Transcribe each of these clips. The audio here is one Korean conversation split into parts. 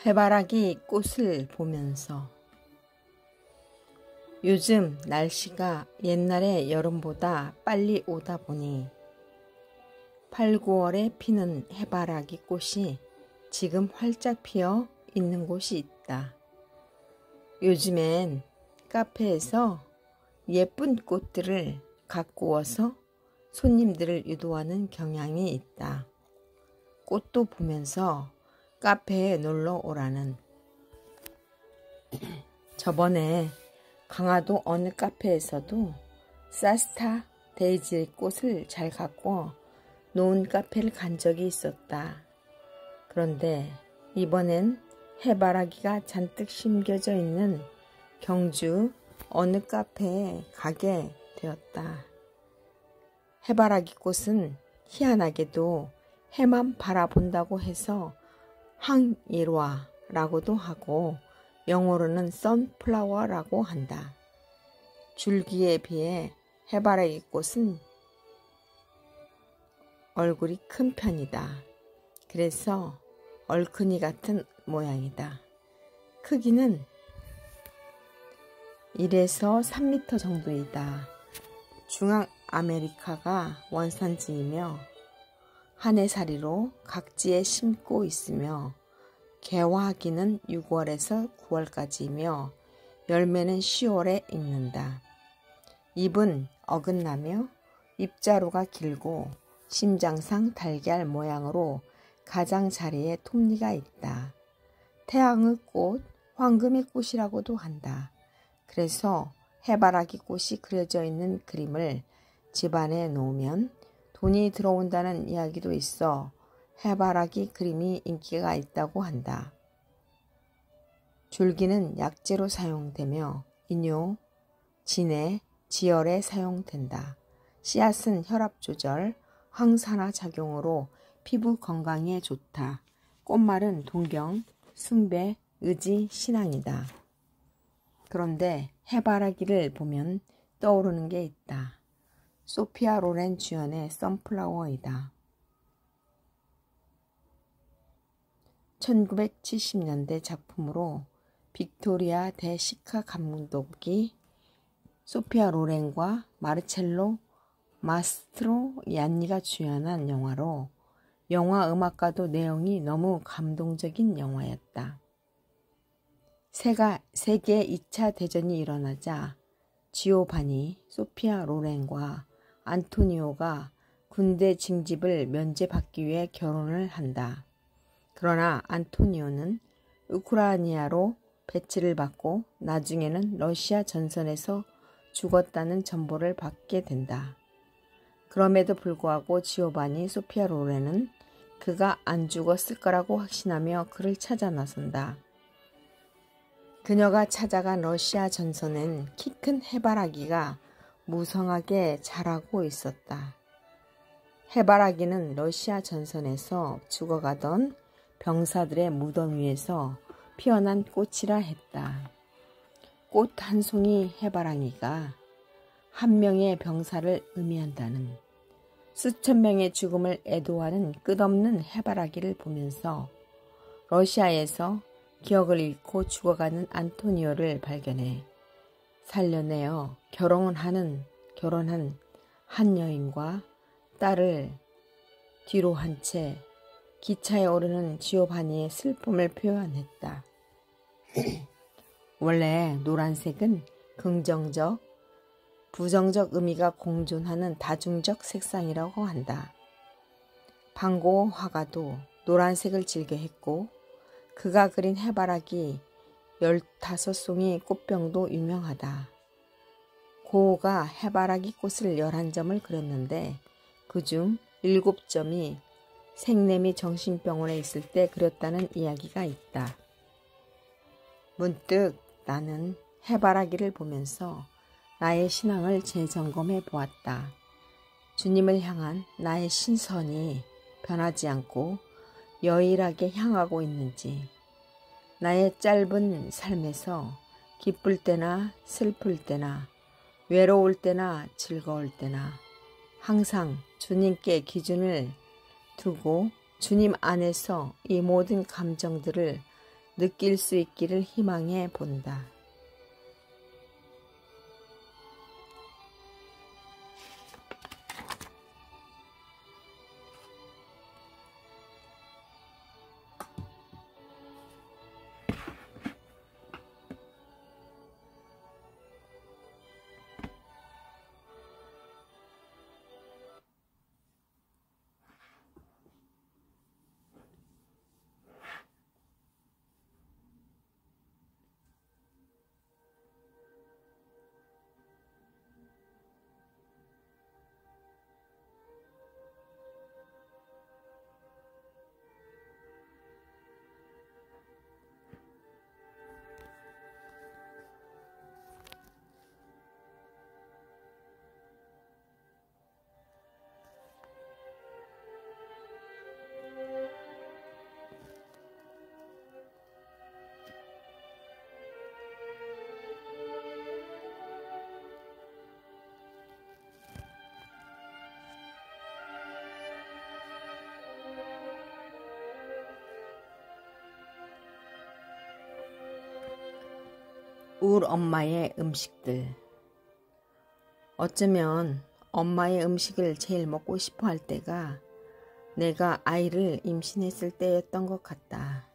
해바라기 꽃을 보면서 요즘 날씨가 옛날의 여름보다 빨리 오다 보니 8, 9월에 피는 해바라기 꽃이 지금 활짝 피어 있는 곳이 있다. 요즘엔 카페에서 예쁜 꽃들을 가꾸어서 손님들을 유도하는 경향이 있다. 꽃도 보면서 카페에 놀러 오라는. 저번에 강화도 어느 카페에서도 사스타 데이지 꽃을 잘 가꾸어 놓은 카페를 간 적이 있었다. 그런데 이번엔 해바라기가 잔뜩 심겨져 있는 경주 어느 카페에 가게 되었다. 해바라기 꽃은 희한하게도 해만 바라본다고 해서 항일화라고도 하고 영어로는 선플라워라고 한다. 줄기에 비해 해바라기 꽃은 얼굴이 큰 편이다. 그래서 얼큰이 같은 모양이다. 크기는 1에서 3m 정도이다. 중앙아메리카가 원산지이며 한해살이로 각지에 심고 있으며 개화기는 6월에서 9월까지이며 열매는 10월에 익는다. 잎은 어긋나며 잎자루가 길고 심장상 달걀 모양으로 가장자리에 톱니가 있다. 태양의 꽃, 황금의 꽃이라고도 한다. 그래서 해바라기 꽃이 그려져 있는 그림을 집안에 놓으면 돈이 들어온다는 이야기도 있어 해바라기 그림이 인기가 있다고 한다. 줄기는 약재로 사용되며 인뇨, 진해, 지혈에 사용된다. 씨앗은 혈압 조절, 항산화 작용으로 피부 건강에 좋다. 꽃말은 동경, 숭배, 의지, 신앙이다. 그런데 해바라기를 보면 떠오르는 게 있다. 소피아 로렌 주연의 선플라워이다. 1970년대 작품으로 빅토리아 데 시카 감독이 소피아 로렌과 마르첼로 마스트로얀니가 주연한 영화로 영화 음악과도 내용이 너무 감동적인 영화였다. 세계 2차 대전이 일어나자 지오바니, 소피아 로렌과 안토니오가 군대 징집을 면제받기 위해 결혼을 한다. 그러나 안토니오는 우크라이나로 배치를 받고 나중에는 러시아 전선에서 죽었다는 전보를 받게 된다. 그럼에도 불구하고 지오바니 소피아 로렌은 그가 안 죽었을 거라고 확신하며 그를 찾아 나선다. 그녀가 찾아간 러시아 전선엔 키 큰 해바라기가 무성하게 자라고 있었다. 해바라기는 러시아 전선에서 죽어가던 병사들의 무덤 위에서 피어난 꽃이라 했다. 꽃 한 송이 해바라기가 한 명의 병사를 의미한다는, 수천 명의 죽음을 애도하는 끝없는 해바라기를 보면서 러시아에서 기억을 잃고 죽어가는 안토니오를 발견해 살려내어 결혼한 한 여인과 딸을 뒤로 한 채 기차에 오르는 지오바니의 슬픔을 표현했다. 원래 노란색은 긍정적, 부정적 의미가 공존하는 다중적 색상이라고 한다. 반고 화가도 노란색을 즐겨 했고 그가 그린 해바라기 15송이 꽃병도 유명하다. 고흐가 해바라기 꽃을 11점을 그렸는데 그중 7점이 생내미 정신병원에 있을 때 그렸다는 이야기가 있다. 문득 나는 해바라기를 보면서 나의 신앙을 재점검해 보았다. 주님을 향한 나의 신선이 변하지 않고 여일하게 향하고 있는지, 나의 짧은 삶에서 기쁠 때나 슬플 때나 외로울 때나 즐거울 때나 항상 주님께 기준을 두고 주님 안에서 이 모든 감정들을 느낄 수 있기를 희망해 본다. 울 엄마의 음식들. 어쩌면 엄마의 음식을 제일 먹고 싶어 할 때가 내가 아이를 임신했을 때였던 것 같다.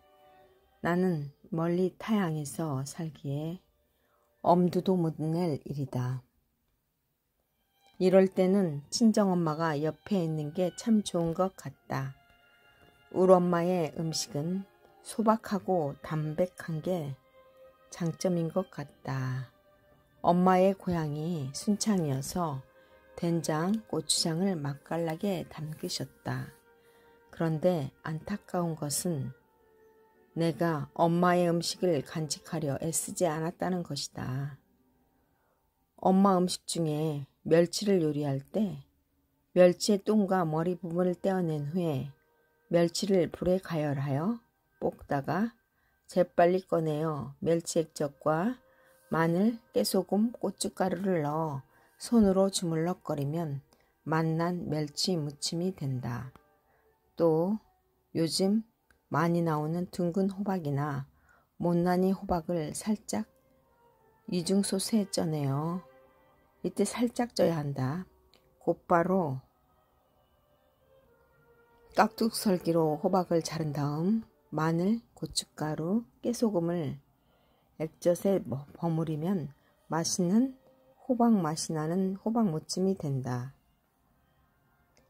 나는 멀리 타양에서 살기에 엄두도 못 낼 일이다. 이럴 때는 친정엄마가 옆에 있는 게 참 좋은 것 같다. 울 엄마의 음식은 소박하고 담백한 게 장점인 것 같다. 엄마의 고향이 순창이어서 된장, 고추장을 맛깔나게 담그셨다. 그런데 안타까운 것은 내가 엄마의 음식을 간직하려 애쓰지 않았다는 것이다. 엄마 음식 중에 멸치를 요리할 때 멸치의 똥과 머리 부분을 떼어낸 후에 멸치를 불에 가열하여 볶다가 재빨리 꺼내어 멸치 액젓과 마늘, 깨소금, 고춧가루를 넣어 손으로 주물럭거리면 맛난 멸치 무침이 된다. 또 요즘 많이 나오는 둥근 호박이나 못난이 호박을 살짝 이중소스에 쪄내요. 이때 살짝 쪄야 한다. 곧바로 깍둑썰기로 호박을 자른 다음 마늘, 고춧가루, 깨소금을 액젓에 버무리면 맛있는 호박 맛이 나는 호박무침이 된다.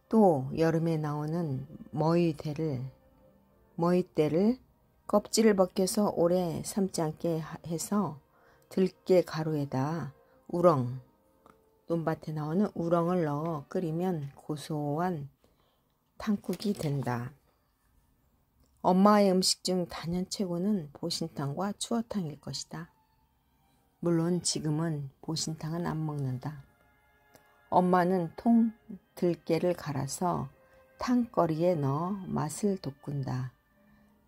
또 여름에 나오는 머위대를 껍질을 벗겨서 오래 삶지 않게 해서 들깨 가루에다 논밭에 나오는 우렁을 넣어 끓이면 고소한 탕국이 된다. 엄마의 음식 중 단연 최고는 보신탕과 추어탕일 것이다. 물론 지금은 보신탕은 안 먹는다. 엄마는 통 들깨를 갈아서 탕거리에 넣어 맛을 돋군다.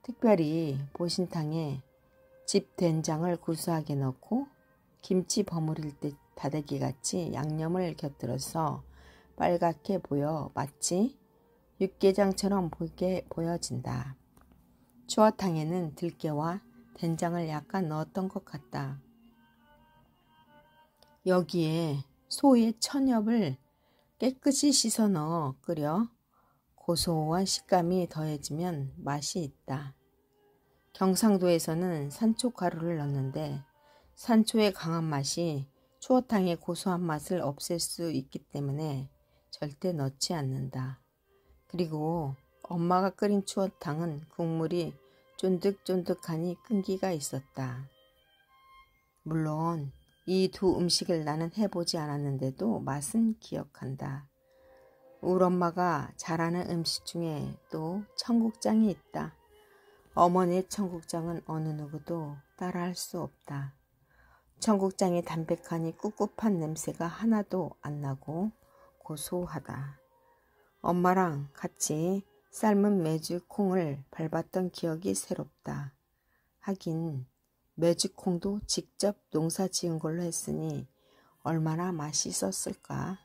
특별히 보신탕에 집 된장을 구수하게 넣고 김치 버무릴 때 다대기같이 양념을 곁들여서 빨갛게 보여 마치 육개장처럼 보여진다. 추어탕에는 들깨와 된장을 약간 넣었던 것 같다. 여기에 소의 천엽을 깨끗이 씻어 넣어 끓여 고소한 식감이 더해지면 맛이 있다. 경상도에서는 산초가루를 넣는데 산초의 강한 맛이 추어탕의 고소한 맛을 없앨 수 있기 때문에 절대 넣지 않는다. 그리고 엄마가 끓인 추어탕은 국물이 쫀득쫀득하니 끈기가 있었다. 물론 이 두 음식을 나는 해보지 않았는데도 맛은 기억한다. 우리 엄마가 잘하는 음식 중에 또 청국장이 있다. 어머니의 청국장은 어느 누구도 따라할 수 없다. 청국장이 담백하니 꿉꿉한 냄새가 하나도 안 나고 고소하다. 엄마랑 같이 삶은 메주콩을 밟았던 기억이 새롭다. 하긴 메주콩도 직접 농사 지은 걸로 했으니 얼마나 맛있었을까.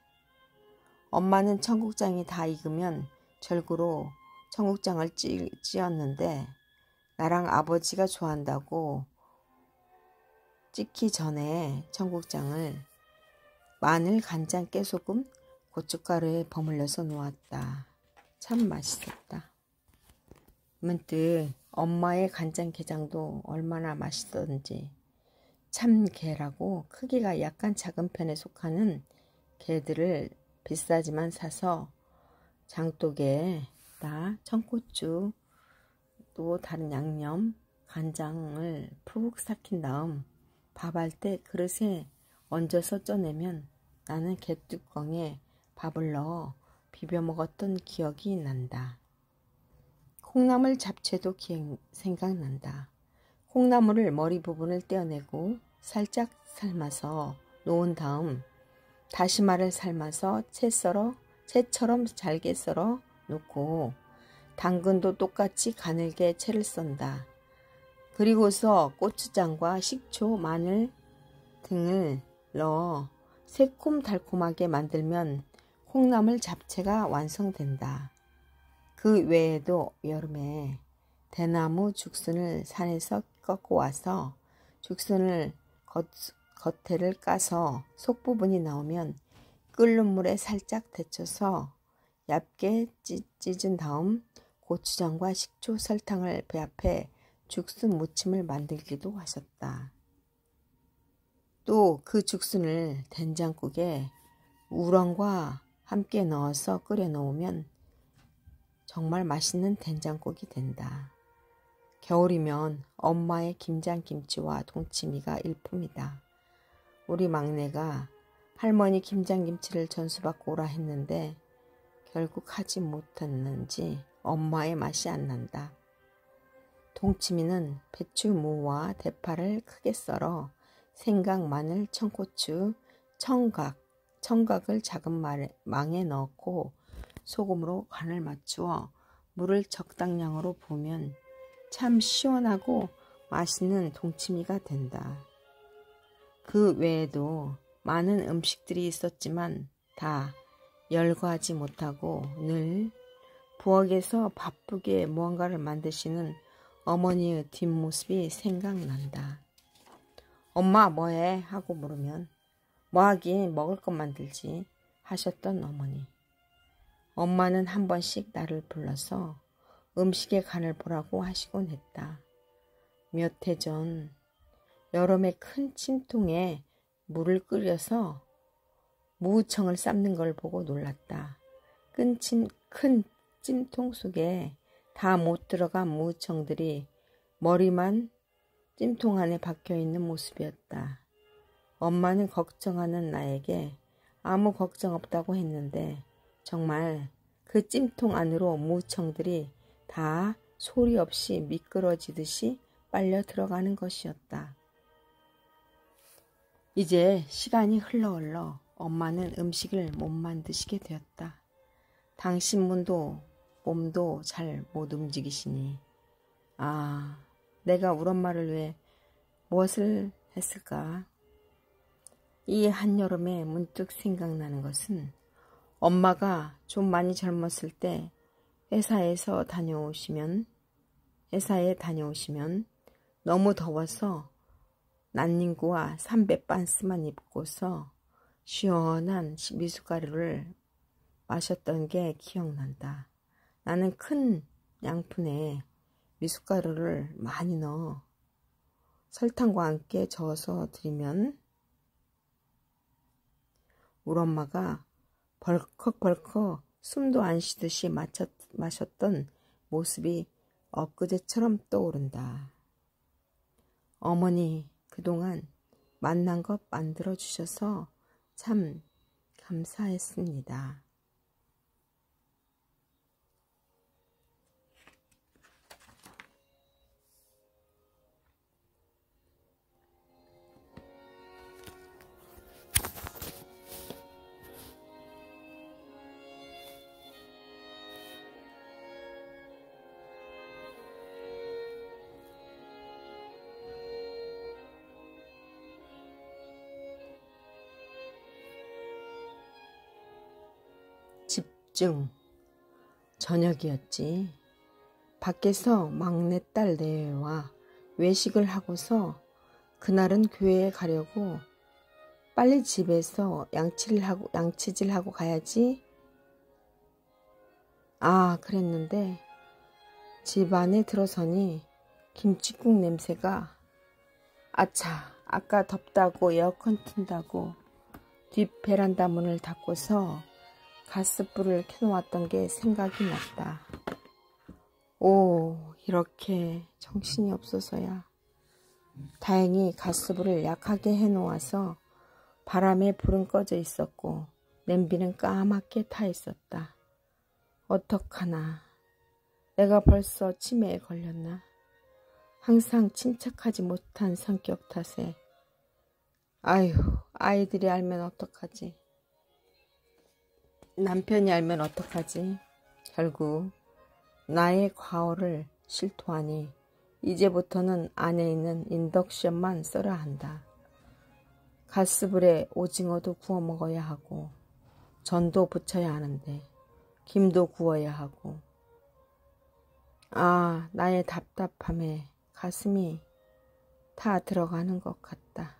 엄마는 청국장이 다 익으면 절구로 청국장을 찧었는데 나랑 아버지가 좋아한다고 찍기 전에 청국장을 마늘, 간장, 깨소금, 고춧가루에 버물려서 놓았다. 참 맛있었다. 문득 엄마의 간장게장도 얼마나 맛있었는지. 참게라고 크기가 약간 작은 편에 속하는 게들을 비싸지만 사서 장독에다 청고추 또 다른 양념 간장을 푹 삭힌 다음 밥할 때 그릇에 얹어서 쪄내면 나는 게뚜껑에 밥을 넣어 비벼 먹었던 기억이 난다. 콩나물 잡채도 생각난다. 콩나물을 머리 부분을 떼어내고 살짝 삶아서 놓은 다음 다시마를 삶아서 채처럼 잘게 썰어 놓고 당근도 똑같이 가늘게 채를 썬다. 그리고서 고추장과 식초, 마늘 등을 넣어 새콤달콤하게 만들면 콩나물 잡채가 완성된다. 그 외에도 여름에 대나무 죽순을 산에서 꺾고 와서 죽순을 겉에를 까서 속부분이 나오면 끓는 물에 살짝 데쳐서 얇게 찢은 다음 고추장과 식초, 설탕을 배합해 죽순 무침을 만들기도 하셨다. 또 그 죽순을 된장국에 우렁과 함께 넣어서 끓여 놓으면 정말 맛있는 된장국이 된다. 겨울이면 엄마의 김장김치와 동치미가 일품이다. 우리 막내가 할머니 김장김치를 전수받고 오라 했는데 결국 하지 못했는지 엄마의 맛이 안 난다. 동치미는 배추, 무와 대파를 크게 썰어 생강, 마늘, 청고추, 청각을 작은 망에 넣고 소금으로 간을 맞추어 물을 적당량으로 부으면 참 시원하고 맛있는 동치미가 된다. 그 외에도 많은 음식들이 있었지만 다 열거하지 못하고 늘 부엌에서 바쁘게 무언가를 만드시는 어머니의 뒷모습이 생각난다. 엄마 뭐해? 하고 물으면 뭐하긴 먹을 것 만들지 하셨던 어머니. 엄마는 한 번씩 나를 불러서 음식의 간을 보라고 하시곤 했다. 몇 해 전 여름에 큰 찜통에 물을 끓여서 무청을 삶는 걸 보고 놀랐다. 큰 찜통 속에 다 못 들어간 무청들이 머리만 찜통 안에 박혀있는 모습이었다. 엄마는 걱정하는 나에게 아무 걱정 없다고 했는데 정말 그 찜통 안으로 무청들이 다 소리 없이 미끄러지듯이 빨려 들어가는 것이었다. 이제 시간이 흘러 엄마는 음식을 못 만드시게 되었다. 당신 몸도 잘 못 움직이시니 내가 우리 엄마를 위해 무엇을 했을까? 이 한여름에 문득 생각나는 것은 엄마가 좀 많이 젊었을 때 회사에 다녀오시면 너무 더워서 난닝구와 삼베반스만 입고서 시원한 미숫가루를 마셨던 게 기억난다. 나는 큰 양푼에 미숫가루를 많이 넣어 설탕과 함께 저어서 드리면 우리 엄마가 벌컥벌컥 숨도 안 쉬듯이 마셨던 모습이 엊그제처럼 떠오른다. 어머니 그동안 만난 것 만들어주셔서 참 감사했습니다. 집중. 저녁이었지. 밖에서 막내딸 내외와 외식을 하고서 그날은 교회에 가려고 빨리 집에서 양치질하고 가야지. 그랬는데 집 안에 들어서니 김칫국 냄새가 아차, 아까 덥다고 에어컨 튼다고 뒷 베란다 문을 닫고서 가스불을 켜놓았던 게 생각이 났다. 이렇게 정신이 없어서야. 다행히 가스불을 약하게 해놓아서 바람에 불은 꺼져 있었고 냄비는 까맣게 타 있었다. 어떡하나. 내가 벌써 치매에 걸렸나? 항상 침착하지 못한 성격 탓에. 아이들이 알면 어떡하지? 남편이 알면 어떡하지? 결국 나의 과오를 실토하니 이제부터는 안에 있는 인덕션만 써야 한다. 가스불에 오징어도 구워 먹어야 하고 전도 부쳐야 하는데 김도 구워야 하고. 나의 답답함에 가슴이 타 들어가는 것 같다.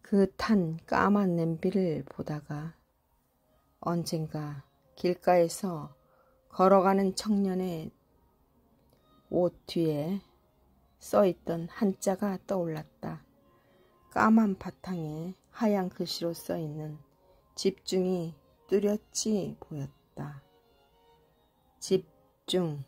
그 탄 까만 냄비를 보다가 언젠가 길가에서 걸어가는 청년의 옷 뒤에 써있던 한자가 떠올랐다. 까만 바탕에 하얀 글씨로 써있는 집중이 뚜렷이 보였다. 집중.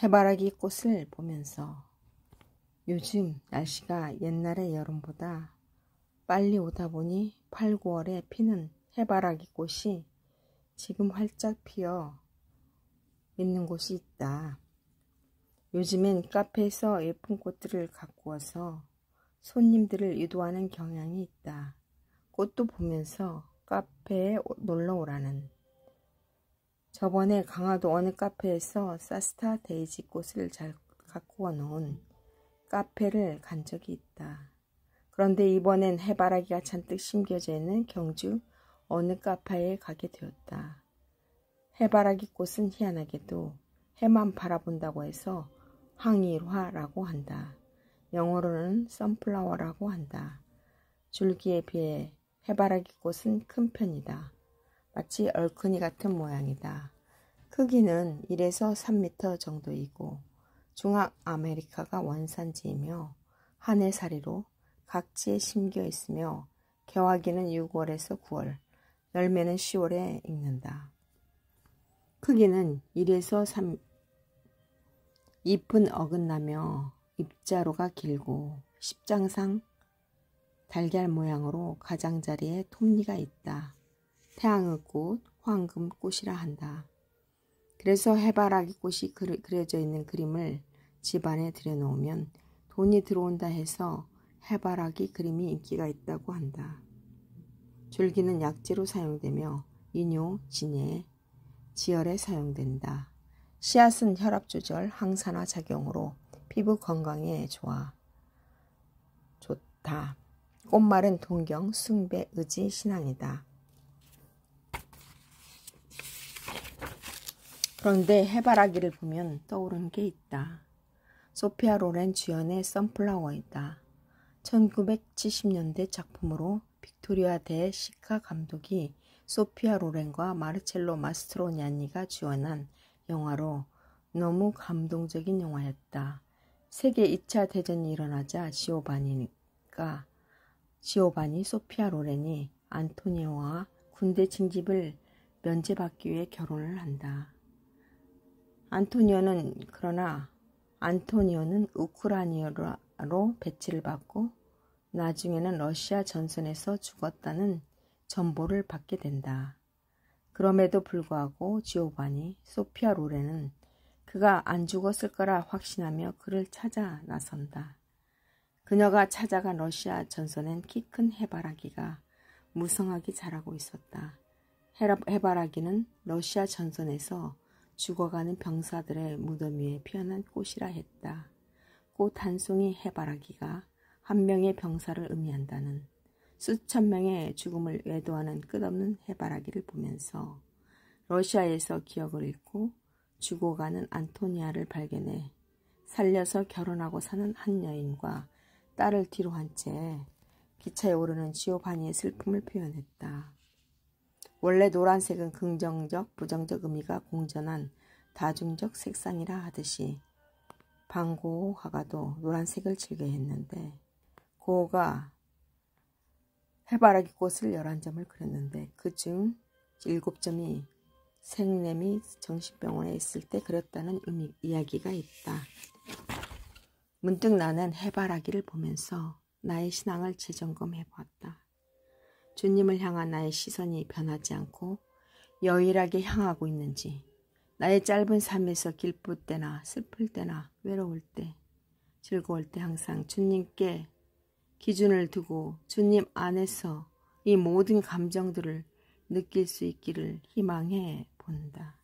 해바라기 꽃을 보면서 요즘 날씨가 옛날의 여름보다 빨리 오다 보니 8, 9월에 피는 해바라기 꽃이 지금 활짝 피어 있는 곳이 있다. 요즘엔 카페에서 예쁜 꽃들을 갖고 와서 손님들을 유도하는 경향이 있다. 꽃도 보면서 카페에 놀러 오라는. 저번에 강화도 어느 카페에서 사스타 데이지 꽃을 잘 갖고 와놓은 카페를 간 적이 있다. 그런데 이번엔 해바라기가 잔뜩 심겨져 있는 경주 어느 카페에 가게 되었다. 해바라기 꽃은 희한하게도 해만 바라본다고 해서 황일화라고 한다. 영어로는 선플라워라고 한다. 줄기에 비해 해바라기 꽃은 큰 편이다. 마치 얼큰이 같은 모양이다. 크기는 1에서 3m 정도이고 중앙아메리카가 원산지이며 한 해살이로 각지에 심겨 있으며 개화기는 6월에서 9월, 열매는 10월에 익는다. 크기는 1에서 3, 잎은 어긋나며 잎자루가 길고 십장상 달걀 모양으로 가장자리에 톱니가 있다. 태양의꽃, 황금꽃이라 한다. 그래서 해바라기 꽃이 그려져 있는 그림을 집안에 들여놓으면 돈이 들어온다 해서 해바라기 그림이 인기가 있다고 한다. 줄기는 약재로 사용되며 이뇨, 진해, 지혈에 사용된다. 씨앗은 혈압 조절, 항산화 작용으로 피부 건강에 좋다. 꽃말은 동경, 숭배, 의지, 신앙이다. 그런데 해바라기를 보면 떠오르는 게 있다. 소피아 로렌 주연의 선플라워이다. 1970년대 작품으로 빅토리아 데 시카 감독이 소피아 로렌과 마르첼로 마스트로냐니가 주연한 영화로 너무 감동적인 영화였다. 세계 2차 대전이 일어나자 지오바니 소피아 로렌이 안토니오와 군대 징집을 면제받기 위해 결혼을 한다. 안토니오는 우크라이나로 배치를 받고 나중에는 러시아 전선에서 죽었다는 전보를 받게 된다. 그럼에도 불구하고 지오바니 소피아 로렌은 그가 안 죽었을 거라 확신하며 그를 찾아 나선다. 그녀가 찾아간 러시아 전선엔 키 큰 해바라기가 무성하게 자라고 있었다. 해바라기는 러시아 전선에서 죽어가는 병사들의 무덤 위에 피어난 꽃이라 했다. 꽃 한 송이 해바라기가 한 명의 병사를 의미한다는 수천 명의 죽음을 외도하는 끝없는 해바라기를 보면서 러시아에서 기억을 잃고 죽어가는 안토니아를 발견해 살려서 결혼하고 사는 한 여인과 딸을 뒤로 한 채 기차에 오르는 지오바니의 슬픔을 표현했다. 원래 노란색은 긍정적, 부정적 의미가 공존한 다중적 색상이라 하듯이 방고 화가도 노란색을 즐겨했는데 고가 해바라기 꽃을 11점을 그렸는데 그중 7점이 생렘이 정신병원에 있을 때 그렸다는 이야기가 있다. 문득 나는 해바라기를 보면서 나의 신앙을 재점검해 보았다. 주님을 향한 나의 시선이 변하지 않고 여일하게 향하고 있는지, 나의 짧은 삶에서 기쁠 때나 슬플 때나 외로울 때, 즐거울 때 항상 주님께 기준을 두고 주님 안에서 이 모든 감정들을 느낄 수 있기를 희망해 본다.